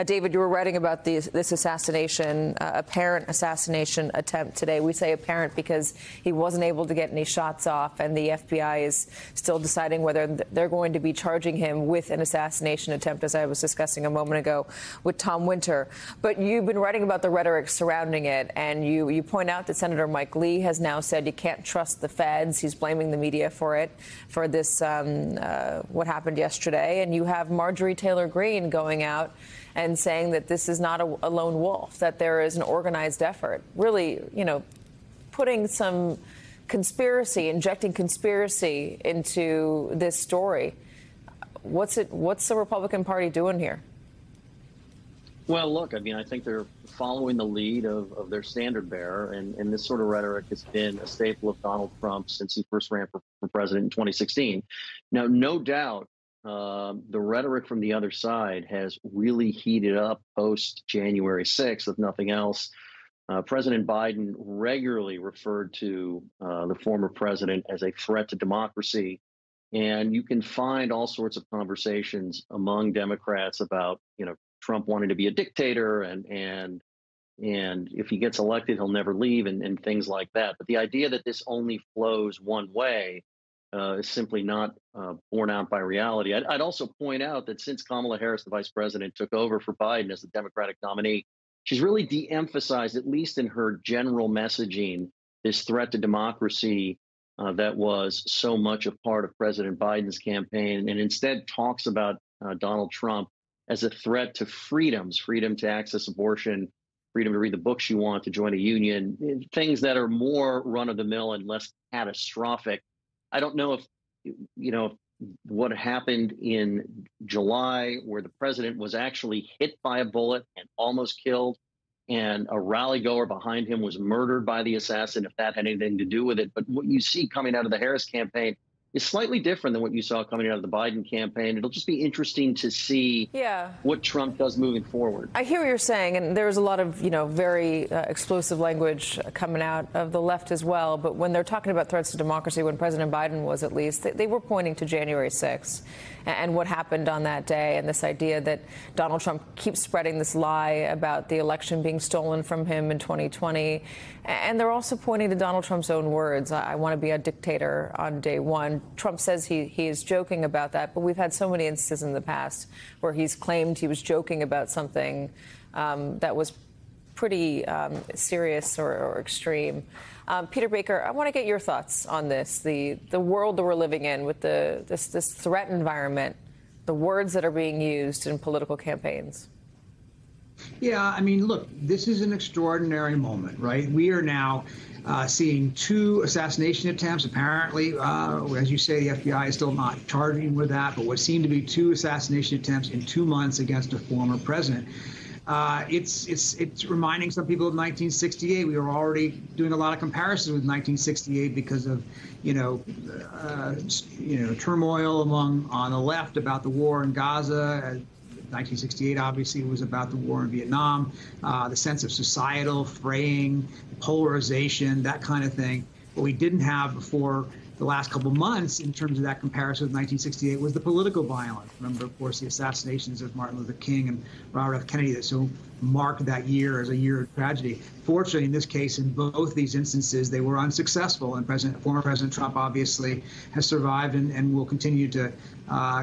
David, you were writing about this assassination, apparent assassination attempt today. We say apparent because he wasn't able to get any shots off, and the FBI is still deciding whether they're going to be charging him with an assassination attempt, as I was discussing a moment ago with Tom Winter. But you've been writing about the rhetoric surrounding it, and you point out that Senator Mike Lee has now said you can't trust the feds. He's blaming the media for it, for this, what happened yesterday. And you have Marjorie Taylor Greene going out and saying that this is not a lone wolf, that there is an organized effort, really, putting some conspiracy, injecting conspiracy into this story. What's the Republican Party doing here? Well, look, I think they're following the lead of their standard bearer, and this sort of rhetoric has been a staple of Donald Trump since he first ran for president in 2016. Now, no doubt, the rhetoric from the other side has really heated up post January 6th, if nothing else. President Biden regularly referred to the former president as a threat to democracy. And you can find all sorts of conversations among Democrats about, Trump wanting to be a dictator and if he gets elected, he'll never leave and things like that. But the idea that this only flows one way is simply not borne out by reality. I'd also point out that since Kamala Harris, the vice president, took over for Biden as the Democratic nominee, she's really de-emphasized, at least in her general messaging, this threat to democracy that was so much a part of President Biden's campaign, and instead talks about Donald Trump as a threat to freedoms, freedom to access abortion, freedom to read the books you want, to join a union, things that are more run-of-the-mill and less catastrophic. I don't know if, what happened in July, where the president was actually hit by a bullet and almost killed, and a rally goer behind him was murdered by the assassin, if that had anything to do with it. But what you see coming out of the Harris campaign is slightly different than what you saw coming out of the Biden campaign. It'll just be interesting to see what Trump does moving forward. I hear what you're saying, and there's a lot of, very explosive language coming out of the left as well. But when they're talking about threats to democracy, when President Biden was at least, they were pointing to January 6th and what happened on that day, and this idea that Donald Trump keeps spreading this lie about the election being stolen from him in 2020. And they're also pointing to Donald Trump's own words. I want to be a dictator on day one. Trump says he is joking about that, but we've had so many instances in the past where he's claimed he was joking about something that was pretty serious or extreme. Peter Baker, I want to get your thoughts on this, the world that we're living in with this threat environment, the words that are being used in political campaigns. Yeah, look, this is an extraordinary moment, right? We are now seeing 2 assassination attempts. Apparently, as you say, the FBI is still not charging with that, but what seem to be 2 assassination attempts in 2 months against a former president. It's reminding some people of 1968. We were already doing a lot of comparisons with 1968 because of turmoil on the left about the war in Gaza. 1968 obviously was about the war in Vietnam, the sense of societal fraying, polarization, that kind of thing. What we didn't have before the last couple of months in terms of that comparison with 1968 was the political violence. Remember, of course, the assassinations of Martin Luther King and Robert F. Kennedy that so marked that year as a year of tragedy. Fortunately, in this case, in both these instances, they were unsuccessful. And former President Trump obviously has survived and will continue to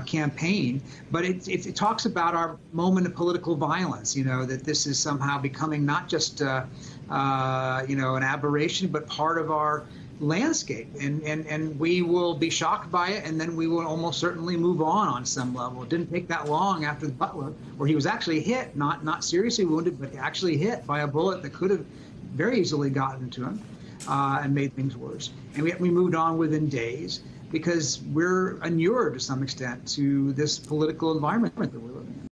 campaign. But it talks about our moment of political violence, that this is somehow becoming not just, an aberration, but part of our landscape, and we will be shocked by it, and then we will almost certainly move on some level. It didn't take that long after the Butler, where he was actually hit, not seriously wounded, but actually hit by a bullet that could have very easily gotten to him and made things worse. And we moved on within days because we're inured to some extent to this political environment that we're living in.